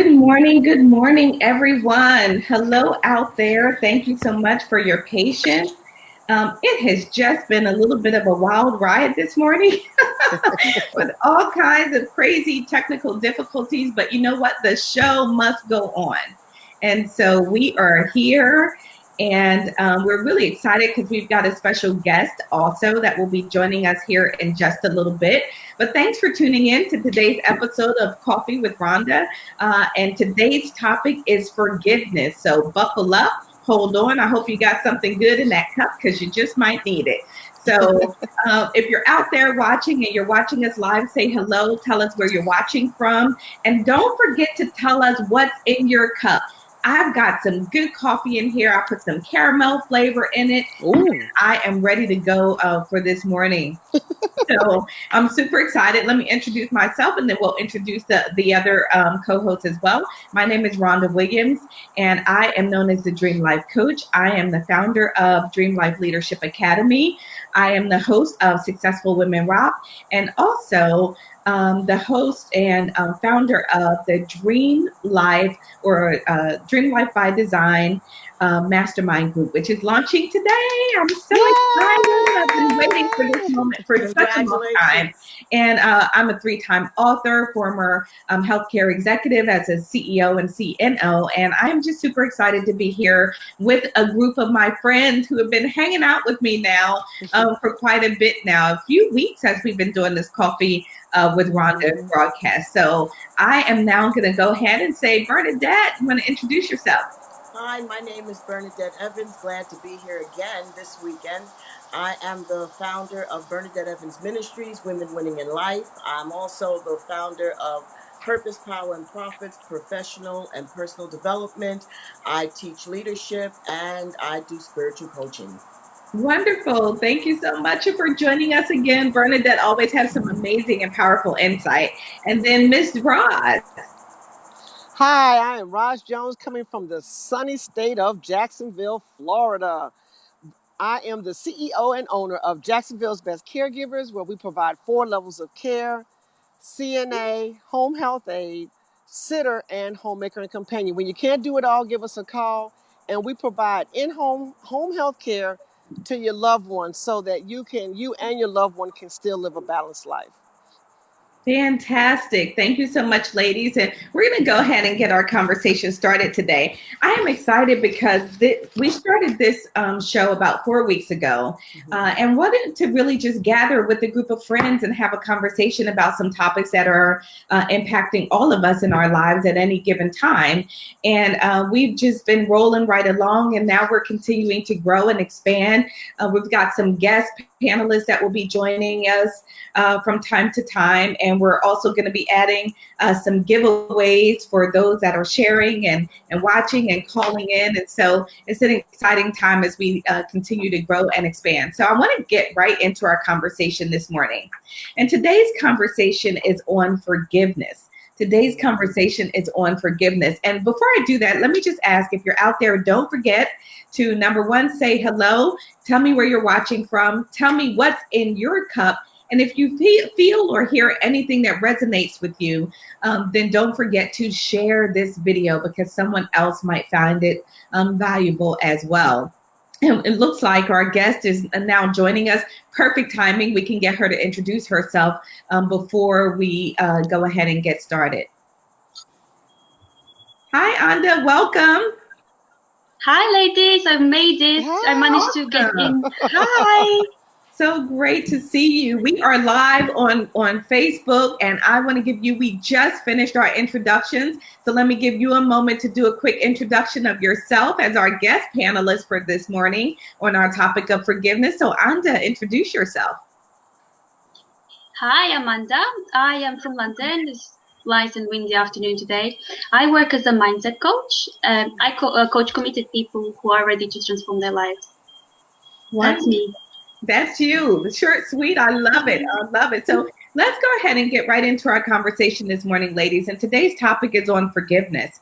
Good morning, everyone. Hello out there. Thank you so much for your patience. It has just been a little bit of a wild ride this morning with all kinds of crazy technical difficulties, but you know what? The show must go on. And so we are here and we're really excited because we've got a special guest also that will be joining us here in just a little bit. But thanks for tuning in to today's episode of Coffee with Rhonda. And today's topic is forgiveness. So buckle up, hold on. I hope you got something good in that cup because you just might need it. So if you're out there watching and you're watching us live, say hello, tell us where you're watching from. And don't forget to tell us what's in your cup. I've got some good coffee in here. I put some caramel flavor in it. Ooh. I am ready to go for this morning. So I'm super excited. Let me introduce myself and then we'll introduce the other co-hosts as well. My name is Rhonda Williams and I am known as the Dream Life Coach. I am the founder of Dream Life Leadership Academy. I am the host of Successful Women Rock and also the host and founder of the Dream Life or Dream Life by Design mastermind group, which is launching today. I'm so excited. I've been waiting for this moment for such a long time. And I'm a 3-time author, former healthcare executive as a CEO and CNO. And I'm just super excited to be here with a group of my friends who have been hanging out with me now for quite a bit now, a few weeks as we've been doing this Coffee with Rhonda broadcast. So I am now going to go ahead and say, Bernadette, you want to introduce yourself? Hi, my name is Bernadette Evans. Glad to be here again this weekend. I am the founder of Bernadette Evans Ministries, Women Winning in Life. I'm also the founder of Purpose, Power, and Profits, Professional and Personal Development. I teach leadership and I do spiritual coaching. Wonderful. Thank you so much for joining us again. Bernadette always has some amazing and powerful insight. And then Miss Roz. Hi, I am Roz Jones coming from the sunny state of Jacksonville, Florida. I am the CEO and owner of Jacksonville's Best Caregivers, where we provide 4 levels of care: CNA, home health aide, sitter, and homemaker and companion. When you can't do it all, give us a call, and we provide in-home health care to your loved ones so that you and your loved one can still live a balanced life. Fantastic. Thank you so much, ladies. And we're going to go ahead and get our conversation started today. I am excited because we started this show about 4 weeks ago and wanted to really just gather with a group of friends and have a conversation about some topics that are impacting all of us in our lives at any given time. And we've just been rolling right along, and now we're continuing to grow and expand. We've got some guest panelists that will be joining us from time to time. And we're also going to be adding some giveaways for those that are sharing and watching and calling in. And so it's an exciting time as we continue to grow and expand. So I want to get right into our conversation this morning. And today's conversation is on forgiveness. Today's conversation is on forgiveness. And before I do that, let me just ask, if you're out there, don't forget to, number one, say hello. Tell me where you're watching from. Tell me what's in your cup. And if you feel or hear anything that resonates with you, then don't forget to share this video because someone else might find it valuable as well. And it looks like our guest is now joining us. Perfect timing. We can get her to introduce herself before we go ahead and get started. Hi, Anda. Welcome. Hi, ladies. I've made it. Hi. I managed to get in. Hi. So great to see you. We are live on Facebook, and I want to give you, we just finished our introductions. So let me give you a moment to do a quick introduction of yourself as our guest panelist for this morning on our topic of forgiveness. So Anda, introduce yourself. Hi, Amanda. I am from London. It's nice and windy afternoon today. I work as a mindset coach. I coach committed people who are ready to transform their lives. That's me. That's you. Short, sweet. I love it. I love it. So let's go ahead and get right into our conversation this morning, ladies. And today's topic is on forgiveness.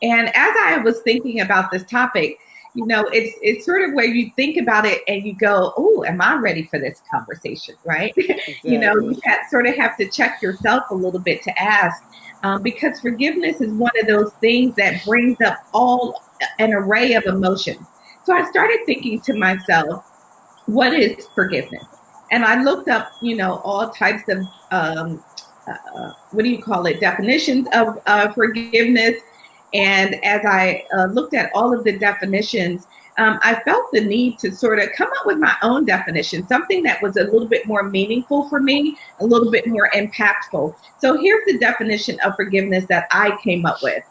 And as I was thinking about this topic, you know, it's sort of where you think about it and you go, oh, am I ready for this conversation, right? Exactly. You know, you sort of have to check yourself a little bit to ask, because forgiveness is one of those things that brings up all an array of emotions. So I started thinking to myself, what is forgiveness? And I looked up, all types of what do you call it, definitions of forgiveness. And as I looked at all of the definitions, I felt the need to sort of come up with my own definition, something that was a little bit more meaningful for me, a little bit more impactful. So here's the definition of forgiveness that I came up with: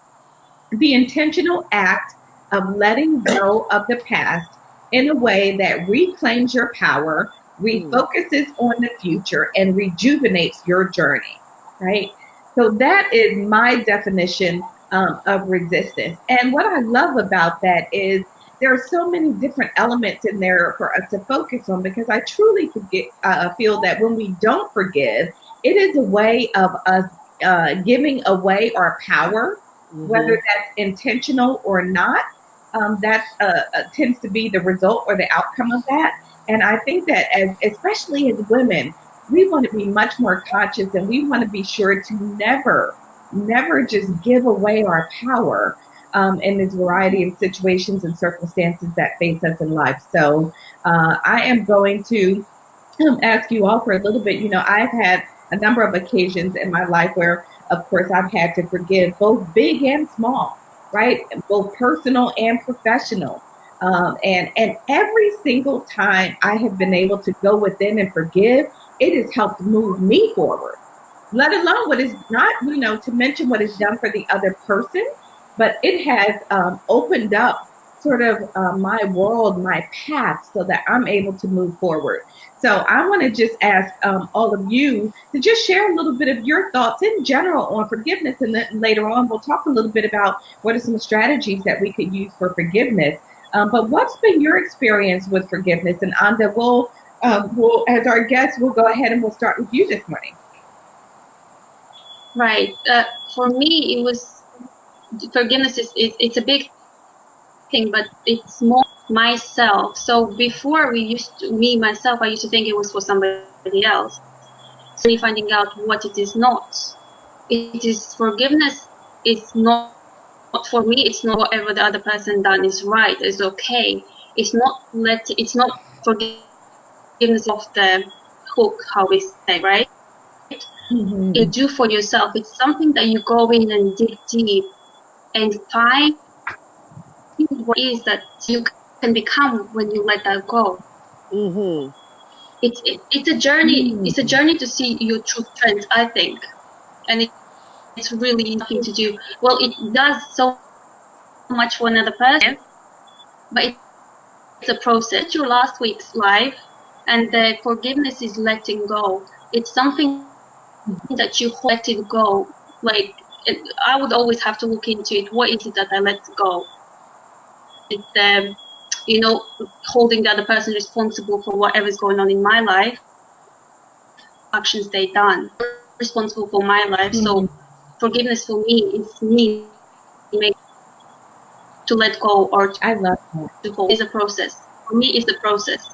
the intentional act of letting go of the past in a way that reclaims your power, refocuses on the future, and rejuvenates your journey, right? So that is my definition of resistance. And what I love about that is there are so many different elements in there for us to focus on, because I truly feel that when we don't forgive, it is a way of us giving away our power, whether that's intentional or not. That tends to be the result or the outcome of that. And I think that, especially as women, we want to be much more conscious, and we want to be sure to never just give away our power in this variety of situations and circumstances that face us in life. So I am going to ask you all for a little bit. I've had a number of occasions in my life where, of course, I've had to forgive both big and small, right? Both personal and professional. And every single time I have been able to go within and forgive, it has helped move me forward. Let alone what is not, to mention what is done for the other person, but it has opened up sort of my world, my path, so that I'm able to move forward. So I want to just ask all of you to just share a little bit of your thoughts in general on forgiveness. And then later on, we'll talk a little bit about what are some strategies that we could use for forgiveness. But what's been your experience with forgiveness? And Anda, we'll as our guest, we'll go ahead and we'll start with you this morning. Right. For me, it was forgiveness it's a big thing, but it's more myself. So before I used to think it was for somebody else. So finding out what it is not. It is forgiveness. It's not for me. It's not whatever the other person done is right, is okay. It's not forgiveness of the hook, how we say, right? You do for yourself. It's something that you go in and dig deep and find what is that you can become when you let that go. It's a journey. It's a journey to see your true strength, I think, and it's really nothing to do. Well, it does so much for another person, but it's a process. It's your last week's life, and the forgiveness is letting go. It's something that you let it go. Like I would always have to look into it. What is it that I let go? It's holding the other person responsible for whatever's going on in my life, actions they done, responsible for my life. So forgiveness for me is me to let go, or I love that. to hold is a process. For me, it's the process.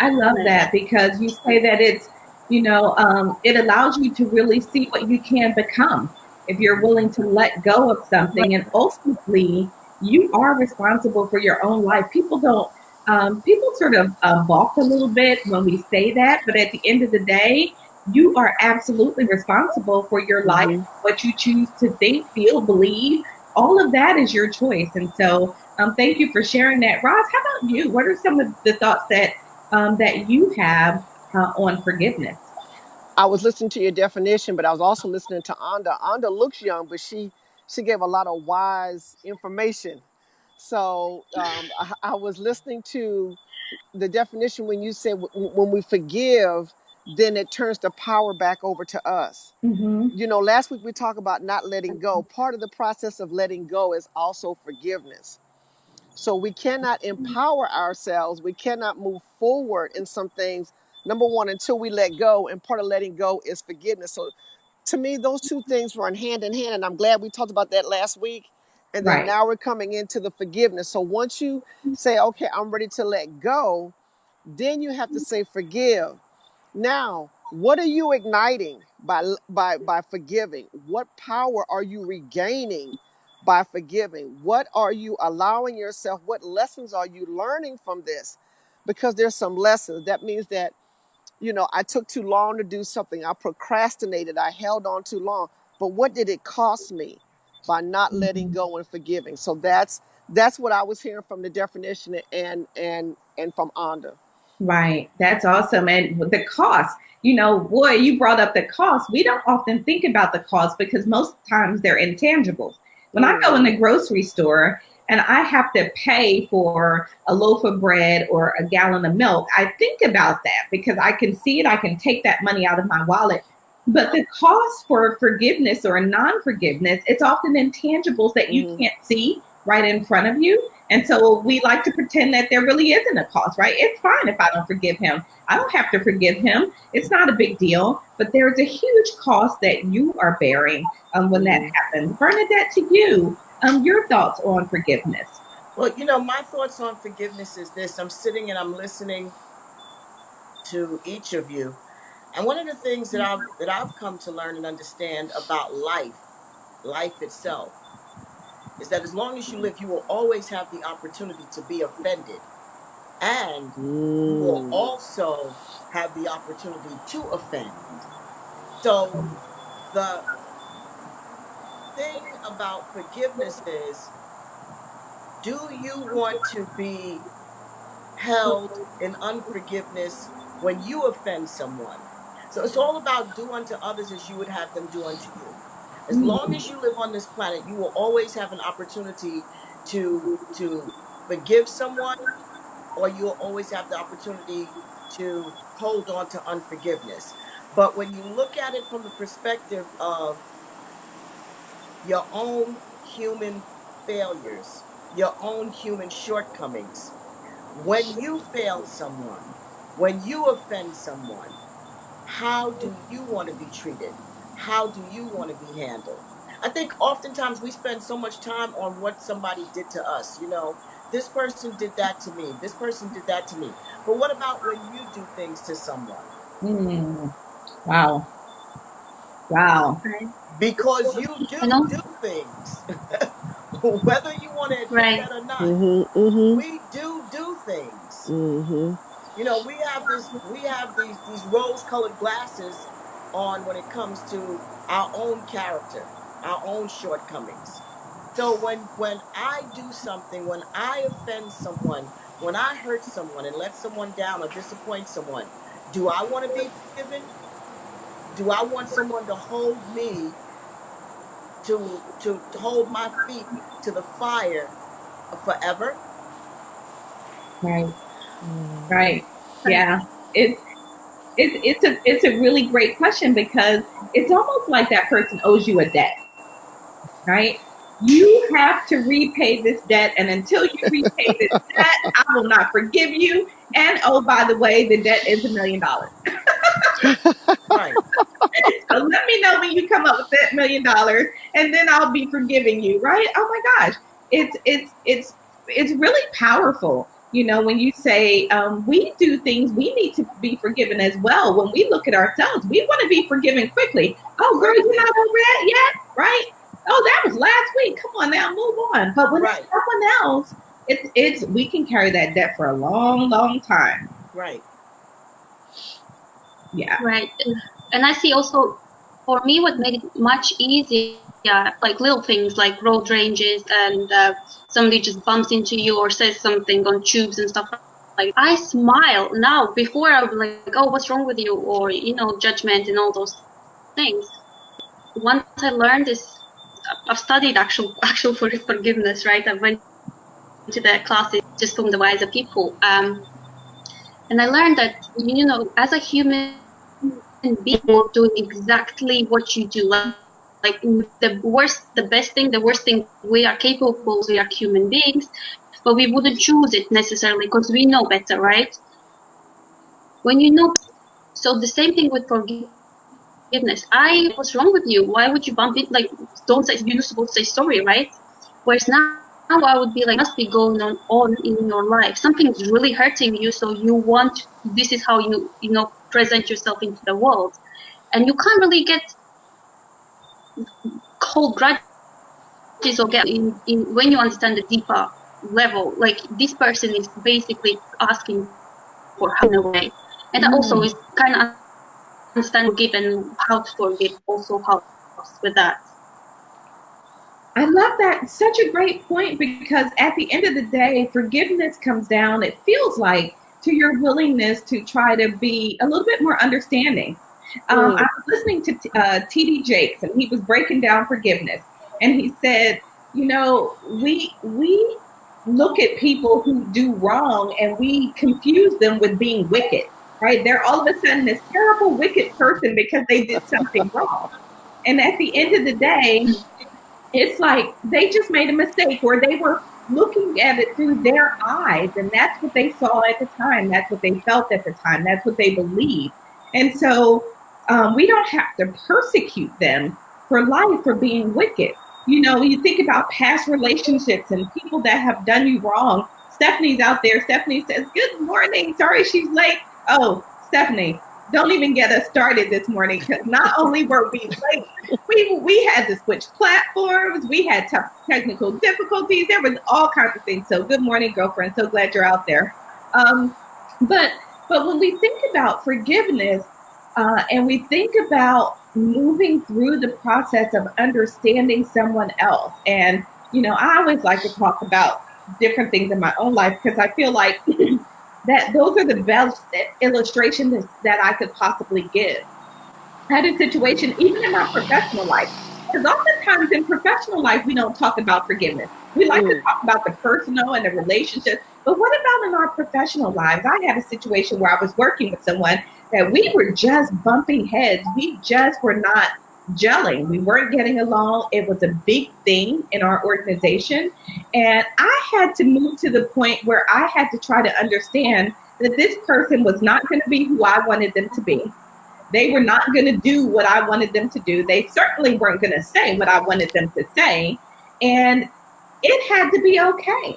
I love that, because you say that it's, it allows you to really see what you can become if you're willing to let go of something. And ultimately, you are responsible for your own life. People sort of balk a little bit when we say that, but at the end of the day, you are absolutely responsible for your life, what you choose to think, feel, believe. All of that is your choice. And so thank you for sharing that. Roz, how about you? What are some of the thoughts that you have on forgiveness? I was listening to your definition, but I was also listening to Anda. Anda looks young, but she gave a lot of wise information. So I was listening to the definition when you said when we forgive, then it turns the power back over to us. Last week we talked about not letting go. Part of the process of letting go is also forgiveness. So we cannot empower ourselves. We cannot move forward in some things, number one, until we let go. And part of letting go is forgiveness. So to me, those two things run hand in hand. And I'm glad we talked about that last week. And then now we're coming into the forgiveness. So once you say, okay, I'm ready to let go, then you have to say forgive. Now, What are you igniting by forgiving? What power are you regaining by forgiving? What are you allowing yourself? What lessons are you learning from this? Because there's some lessons. That means that, I took too long to do something. I procrastinated. I held on too long. But what did it cost me by not letting go and forgiving? So that's what I was hearing from the definition and from Rhonda. Right. That's awesome. And the cost, boy, you brought up the cost. We don't often think about the cost because most times they're intangibles. When I go in the grocery store and I have to pay for a loaf of bread or a gallon of milk, I think about that because I can see it. I can take that money out of my wallet. But the cost for forgiveness or non-forgiveness, it's often intangibles that you can't see right in front of you. And so we like to pretend that there really isn't a cost, right? It's fine if I don't forgive him. I don't have to forgive him. It's not a big deal. But there's a huge cost that you are bearing when that happens. Bernadette, to you, your thoughts on forgiveness. Well, my thoughts on forgiveness is this. I'm sitting and I'm listening to each of you. And one of the things that I've come to learn and understand about life itself, is that as long as you live, you will always have the opportunity to be offended. And you will also have the opportunity to offend. So the thing about forgiveness is, do you want to be held in unforgiveness when you offend someone? So it's all about do unto others as you would have them do unto you. As long as you live on this planet, you will always have an opportunity to forgive someone, or you'll always have the opportunity to hold on to unforgiveness. But when you look at it from the perspective of your own human failures, your own human shortcomings, when you fail someone, when you offend someone, how do you want to be treated? How do you want to be handled? I think oftentimes we spend so much time on what somebody did to us. This person did that to me. This person did that to me. But what about when you do things to someone? Wow. Wow. Because you do things. Whether you want to admit that or not, we do things. We have these rose-colored glasses on when it comes to our own character, our own shortcomings. So when I do something, when I offend someone, when I hurt someone and let someone down or disappoint someone, do I want to be forgiven? Do I want someone to hold me, to hold my feet to the fire forever? Right. Right. Yeah. It's a really great question because it's almost like that person owes you a debt, right? You have to repay this debt, and until you repay this debt, I will not forgive you. And oh, by the way, the debt is $1 million. Right. So let me know when you come up with that $1 million, and then I'll be forgiving you, right? Oh my gosh, it's really powerful. When you say we do things, we need to be forgiven as well. When we look at ourselves, we want to be forgiven quickly. Oh, girl, you're not over that yet, right? Oh, that was last week. Come on now, move on. But when it's someone else, it's we can carry that debt for a long, long time. Right. Yeah. Right. And I see also, for me, what made it much easier, like little things like road ranges and somebody just bumps into you or says something on tubes and stuff like that. I smile now. Before I would be like, oh, what's wrong with you? Or, judgment and all those things. Once I learned this, I've studied actual forgiveness, right? I went to the classes just from the wiser people. And I learned that, as a human being, doing exactly what you do. Like the best thing, the worst thing, we are capable, we are human beings, but we wouldn't choose it necessarily because we know better, right? When you know, so the same thing with forgiveness. What's wrong with you? Why would you bump it? Like, don't say, you're supposed to say sorry, right? Whereas now I would be like, must be going on in your life. Something's really hurting you, so you want, this is how you present yourself into the world, and you can't really get hold grudges or get in when you understand the deeper level. Like, this person is basically asking for help in a way, and that also is kind of understanding forgive and how to forgive also helps with that. I love that. Such a great point, because at the end of the day, forgiveness comes down, it feels like, to your willingness to try to be a little bit more understanding. I was listening to TD Jakes, and he was breaking down forgiveness. And he said, we look at people who do wrong and we confuse them with being wicked, right? They're all of a sudden this terrible, wicked person because they did something wrong. And at the end of the day, it's like they just made a mistake, or they were looking at it through their eyes, and that's what they saw at the time. That's what they felt at the time. That's what they believed. And so we don't have to persecute them for life for being wicked. You think about past relationships and people that have done you wrong. Stephanie's out there. Stephanie says, "Good morning. Sorry she's late." Oh, Stephanie, don't even get us started this morning, because not only were we late, we had to switch platforms. We had technical difficulties. There was all kinds of things. So good morning, girlfriend. So glad you're out there. But when we think about forgiveness, and we think about moving through the process of understanding someone else, and I always like to talk about different things in my own life, because I feel like that those are the best illustrations that I could possibly give. I had a situation even in my professional life, because oftentimes in professional life we don't talk about forgiveness. We like to talk about the personal and the relationship, but what about in our professional lives? I had a situation where I was working with someone that we were just bumping heads. We just were not gelling. We weren't getting along. It was a big thing in our organization. And I had to move to the point where I had to try to understand that this person was not going to be who I wanted them to be. They were not going to do what I wanted them to do. They certainly weren't going to say what I wanted them to say. And it had to be okay.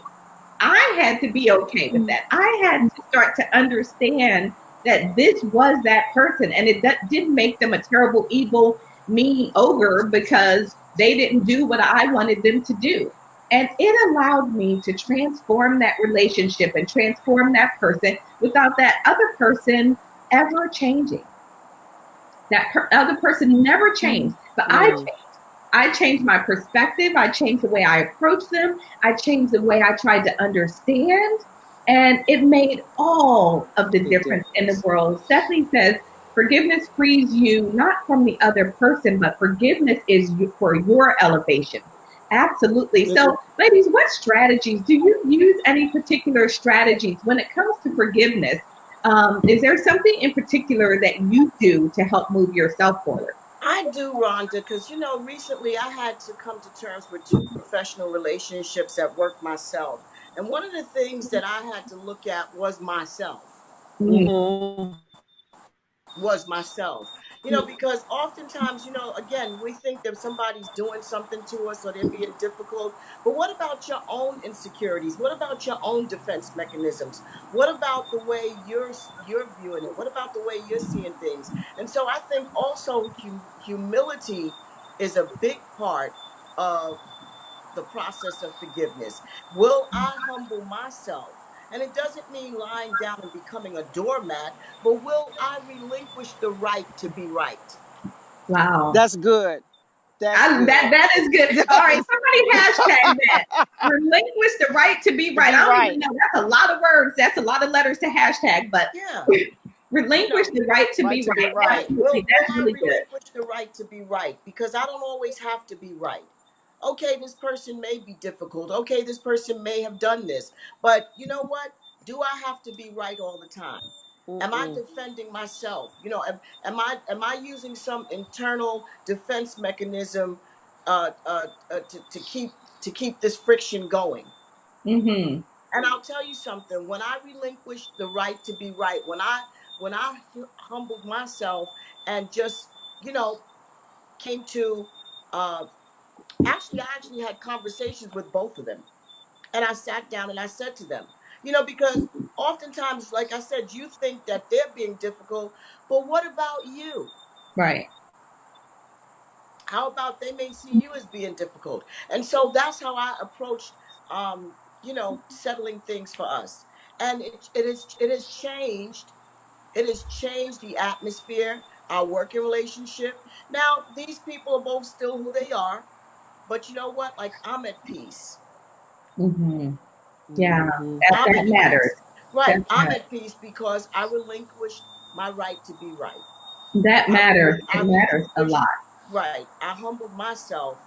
I had to be okay with that. I had to start to understand that this was that person, and it didn't make them a terrible, evil, mean ogre because they didn't do what I wanted them to do. And it allowed me to transform that relationship and transform that person without that other person ever changing. That other person never changed, but I changed. I changed my perspective. I changed the way I approached them. I changed the way I tried to understand. And it made all of the difference in the world. Stephanie says, forgiveness frees you not from the other person, but forgiveness is for your elevation. Absolutely. So, ladies, what strategies do you use? Any particular strategies when it comes to forgiveness? Is there something in particular that you do to help move yourself forward? I do, Rhonda, because recently I had to come to terms with two professional relationships at work myself. And one of the things that I had to look at was myself. Was myself. Because oftentimes, again, we think that somebody's doing something to us or they're being difficult. But what about your own insecurities? What about your own defense mechanisms? What about the way you're viewing it? What about the way you're seeing things? And so I think also humility is a big part of the process of forgiveness. Will I humble myself? And it doesn't mean lying down and becoming a doormat, but will I relinquish the right to be right? Wow. That's good. That is good. All right, somebody hashtag that. Relinquish the right to be right. I don't even know. That's a lot of words. That's a lot of letters to hashtag, but yeah. Relinquish the right to be right. Right. Will I relinquish the right to be right? Because I don't always have to be right. Okay, this person may be difficult. Okay, this person may have done this. But you know what? Do I have to be right all the time? Am I defending myself? Am I using some internal defense mechanism to keep this friction going? Mm-hmm. And I'll tell you something. When I relinquished the right to be right, when I humbled myself and just came to I actually had conversations with both of them, and I sat down and I said to them, because oftentimes, like I said, you think that they're being difficult, but what about you? Right. How about they may see you as being difficult? And so that's how I approached, settling things for us. And it has changed. It has changed the atmosphere, our working relationship. Now, these people are both still who they are, but you know what? Like, I'm at peace. Mm-hmm. Yeah, Mm-hmm. I'm that at matters. peace. Right. That I'm matters. at peace because I relinquished my right to be right. That matters. I It matters a relinquished, lot. right. I humbled myself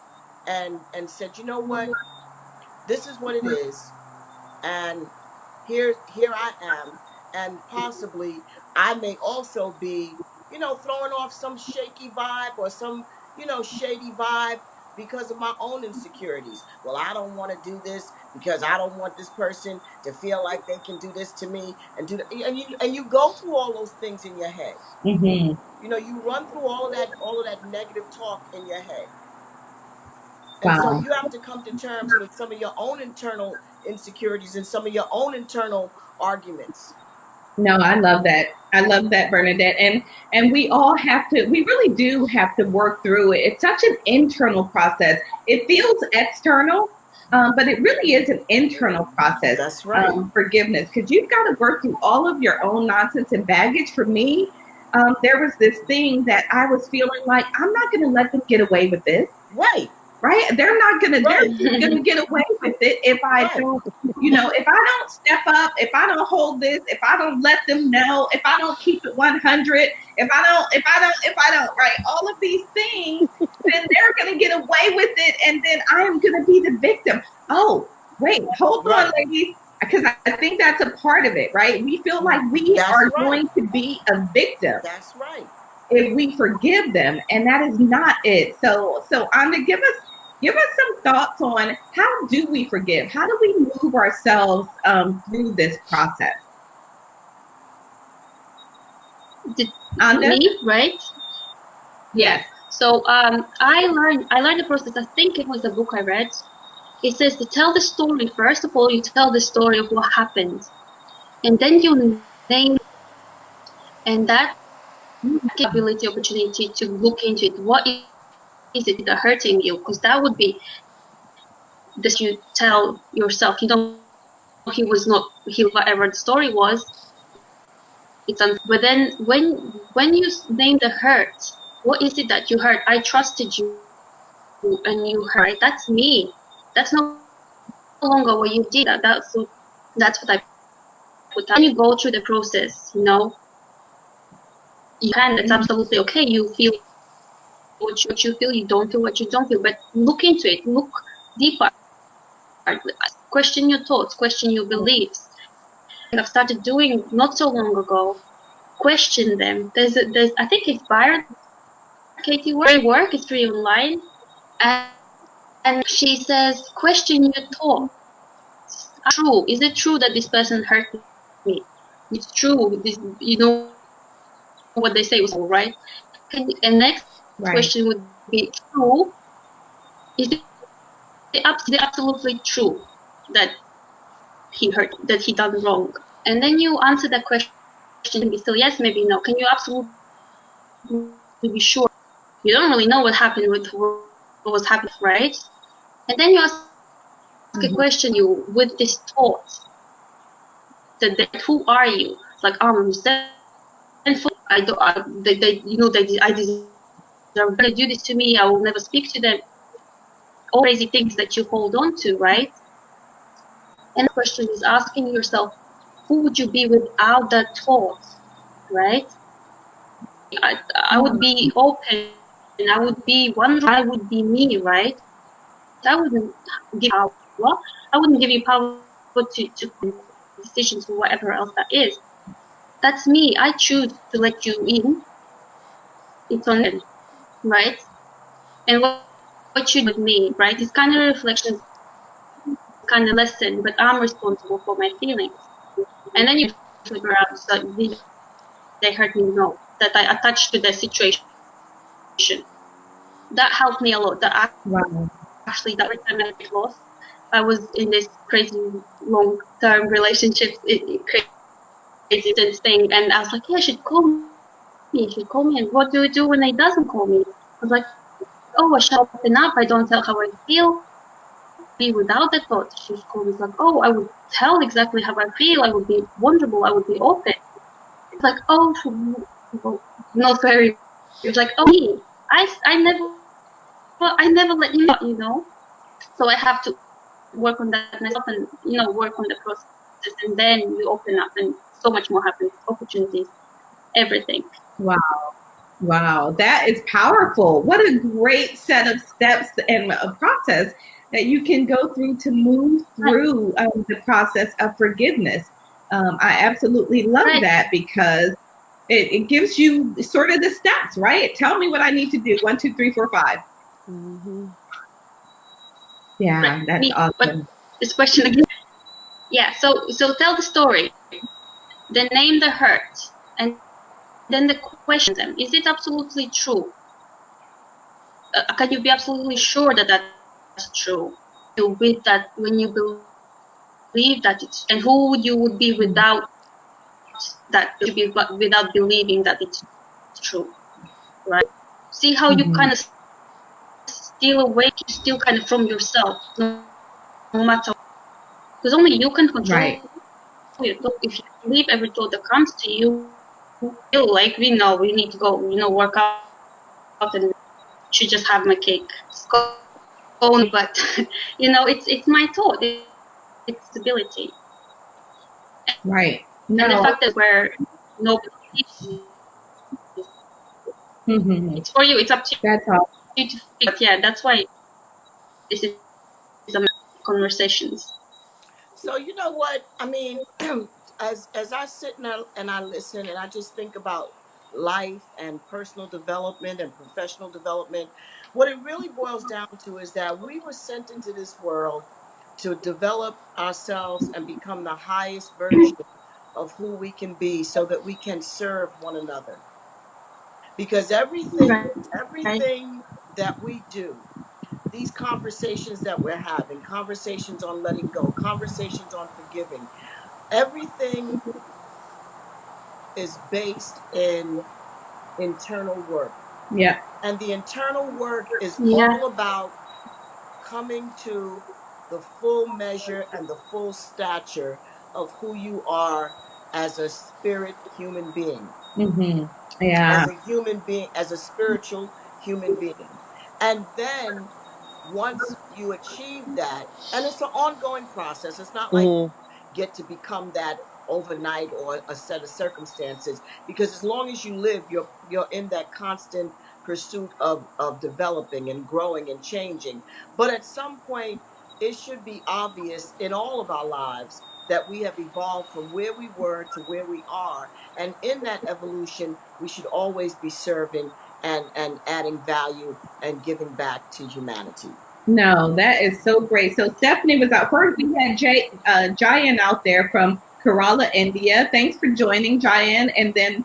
and said, you know what? This is what it is. And here I am. And possibly I may also be, throwing off some shaky vibe or some, shady vibe because of my own insecurities. Well, I don't want to do this because I don't want this person to feel like they can do this to me and do that. And you go through all those things in your head. Mm-hmm. You run through all of that negative talk in your head. And so Wow. you have to come to terms with some of your own internal insecurities and some of your own internal arguments. No, I love that. I love that, Bernadette. And we all have to, we really do have to work through it. It's such an internal process. It feels external, but it really is an internal process. That's right. Forgiveness, because you've got to work through all of your own nonsense and baggage. For me, there was this thing that I was feeling like, I'm not going to let them get away with this. Right. Right? They're not gonna. Right. They're gonna get away with it if I Right. don't. If I don't step up, if I don't hold this, if I don't let them know, if I don't keep it 100, if I don't, right? All of these things, then they're gonna get away with it, and then I am gonna be the victim. Oh, wait, hold on, Right. ladies, because I think that's a part of it, right? We feel like we That's are right. going to be a victim That's right. if we forgive them, and that is not it. So Anda, give us some thoughts on how do we forgive? How do we move ourselves through this process? Anda? Me, right? Yes. So I learned the process. I think it was a book I read. It says to tell the story. First of all, you tell the story of what happened, and then you name, and that ability, opportunity to look into it. What is it that hurting you? Because that would be this you tell yourself. You don't. He whatever the story was. But then when you name the hurt, what is it that you hurt? I trusted you, and you hurt. Right? That's me. That's no longer what you did. That's what I put. When you go through the process, you can. It's absolutely okay. You feel what you feel. You don't feel what you don't feel. But look into it. Look deeper. Question your thoughts. Question your beliefs. I've started doing not so long ago. Question them. There's I think it's Byron Katie work is free online, and she says question your thoughts. True, is it true that this person hurt me? It's true. This, what they say was all right. And next question would be true. Is it absolutely true that he hurt, that he done wrong? And then you answer that question. Maybe still yes, maybe no. Can you absolutely be sure? You don't really know what happened with what was happening, right? And then you ask a question you with this thought that who are you? Like I'm resentful. I deserve. They're gonna do this to me. I will never speak to them. All crazy things that you hold on to, right? And the question is asking yourself, who would you be without that thought, right? I would be open. I would be wondering. I would be me, right? I wouldn't give power. I wouldn't give you power to decisions or whatever else that is. That's me. I choose to let you in. It's on them, right? And what you do with me, right? It's kind of reflection, kind of lesson, but I'm responsible for my feelings. And then you figure out that did they hurt me? No. That I attached to the situation. That helped me a lot. That actually, that time I lost, I was in this crazy long-term relationship. this thing, and I was like, yeah, she should call me. She should call me. And what do we do when he doesn't call me? I was like, oh, I shall open up. I don't tell how I feel. Be without the thought. She should call me. It's like, oh, I would tell exactly how I feel. I would be vulnerable. I would be open. It's like, oh, not very. It's like, oh, me. I never let you know. So I have to work on that myself, and work on the process, and then you open up, and so much more happens. Opportunities, everything. Wow, that is powerful. What a great set of steps and a process that you can go through to move through the process of forgiveness. I absolutely love that, because it gives you sort of the steps, right? Tell me what I need to do. 1, 2, 3, 4, 5. Mm-hmm. Yeah, that's awesome. But this question again. Yeah, so tell the story, then name the hurt, and then the question them: is it absolutely true? Can you be absolutely sure that that's true? With that, when you believe that it's, and who you would be without that, to be without believing that it's true, right? See how you kind of steal away, still kind of from yourself, no matter, because only you can control your thought. If you believe every thought that comes to you, feel like we know we need to go, work out and should just have my cake, scone, but it's my thought, it's stability, Right. and the fact that where nobody it's for you, it's up to that's all. you to figure. But yeah, that's why this is a conversations. So you know what I mean. As I sit and I listen and I just think about life and personal development and professional development, what it really boils down to is that we were sent into this world to develop ourselves and become the highest version of who we can be, so that we can serve one another. Because everything that we do, these conversations that we're having, conversations on letting go, conversations on forgiving, everything is based in internal work. Yeah. And the internal work is Yeah. all about coming to the full measure and the full stature of who you are as a spirit human being. Yeah. As a human being, as a spiritual human being. And then once you achieve that, and it's an ongoing process, it's not like you get to become that overnight or a set of circumstances, because as long as you live, you're in that constant pursuit of developing and growing and changing. But at some point, it should be obvious in all of our lives that we have evolved from where we were to where we are, and in that evolution we should always be serving and adding value and giving back to humanity. No, that is so great. So Stephanie was out first. We had Jayan out there from Kerala, India. Thanks for joining, Jayan. And then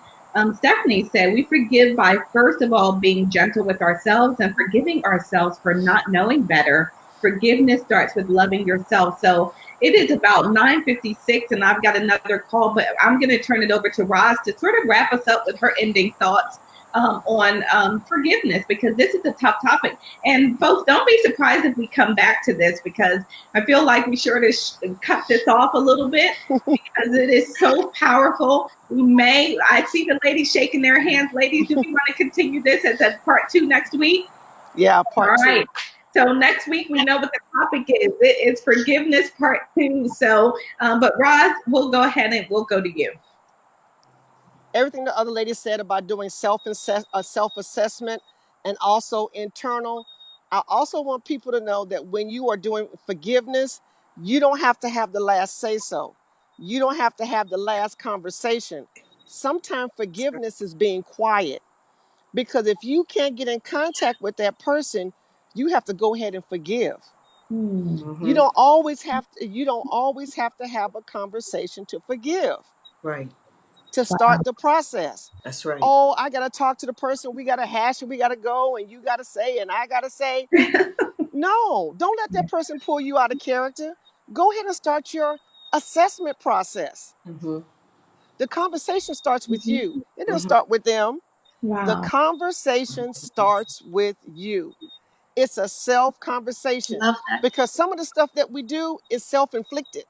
Stephanie said, we forgive by first of all being gentle with ourselves and forgiving ourselves for not knowing better. Forgiveness starts with loving yourself. So it is about 9:56, and I've got another call, but I'm going to turn it over to Roz to sort of wrap us up with her ending thoughts on forgiveness, because this is a tough topic. And folks, don't be surprised if we come back to this, because I feel like we sure to cut this off a little bit, because it is so powerful. I see the ladies shaking their hands. Ladies, do we want to continue this as a part 2 next week? Yeah, part 2. All right. So next week we know what the topic is. It is forgiveness part 2. So, but Roz, we'll go ahead and we'll go to you. Everything the other lady said about doing self-assessment and also internal. I also want people to know that when you are doing forgiveness, you don't have to have the last say so. You don't have to have the last conversation. Sometimes forgiveness is being quiet, because if you can't get in contact with that person, you have to go ahead and forgive. Mm-hmm. You don't always have to have a conversation to forgive. Right. To start the process. That's right. Oh, I got to talk to the person. We got to hash and we got to go and you got to say and I got to say. No, don't let that person pull you out of character. Go ahead and start your assessment process. Mm-hmm. The conversation starts with you. It doesn't start with them. Wow. The conversation starts with you. It's a self-conversation Love that. because some of the stuff that we do is self-inflicted.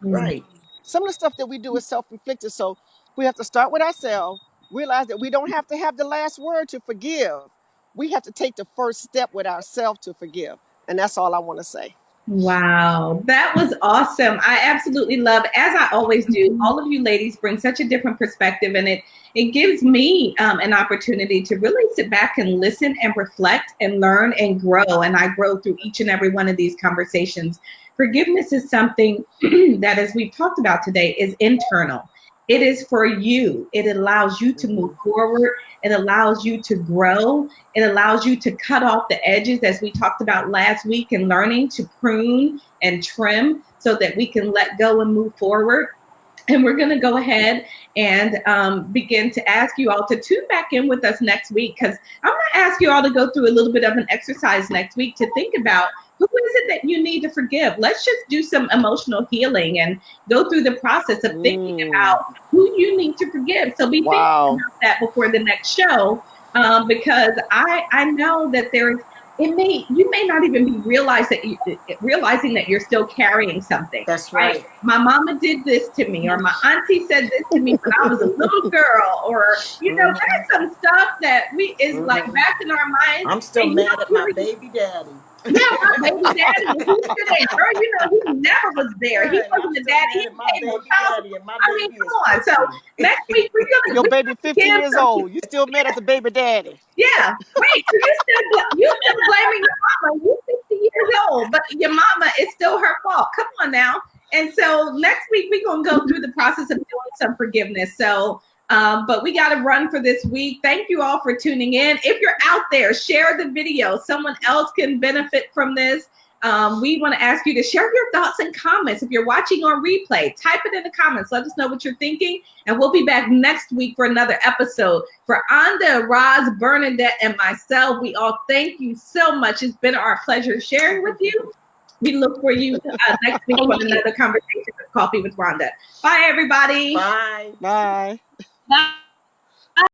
Right. Some of the stuff that we do is self-inflicted. So we have to start with ourselves, realize that we don't have to have the last word to forgive. We have to take the first step with ourselves to forgive. And that's all I want to say. Wow, that was awesome. I absolutely love, as I always do, all of you ladies bring such a different perspective, and it gives me an opportunity to really sit back and listen and reflect and learn and grow. And I grow through each and every one of these conversations. Forgiveness is something that, as we've talked about today, is internal. It is for you. It allows you to move forward. It allows you to grow. It allows you to cut off the edges, as we talked about last week, and learning to prune and trim so that we can let go and move forward. And we're going to go ahead and begin to ask you all to tune back in with us next week, because I'm going to ask you all to go through a little bit of an exercise next week to think about, who is it that you need to forgive? Let's just do some emotional healing and go through the process of thinking about who you need to forgive. So be thinking about that before the next show, because I know that you may not even be realizing that you're still carrying something. That's right. My mama did this to me, or my auntie said this to me when I was a little girl, or there's some stuff that is like back in our minds. I'm still mad at my baby daddy. Yeah, my baby daddy was there. Girl, he never was there. He wasn't the daddy. He came on house. I mean, come on. So next week we're gonna. Your baby 50 years old. You still mad at the baby daddy? Yeah. Wait. So you're still blaming your mama. You're 50 years old, but your mama is still her fault. Come on now. And so next week we're gonna go through the process of doing some forgiveness. So. But we got to run for this week. Thank you all for tuning in. If you're out there, share the video. Someone else can benefit from this. We want to ask you to share your thoughts and comments. If you're watching on replay, type it in the comments. Let us know what you're thinking. And we'll be back next week for another episode. For Rhonda, Roz, Bernadette, and myself, we all thank you so much. It's been our pleasure sharing with you. We look for you next week for another conversation with Coffee with Rhonda. Bye, everybody. Bye. Bye. Bye.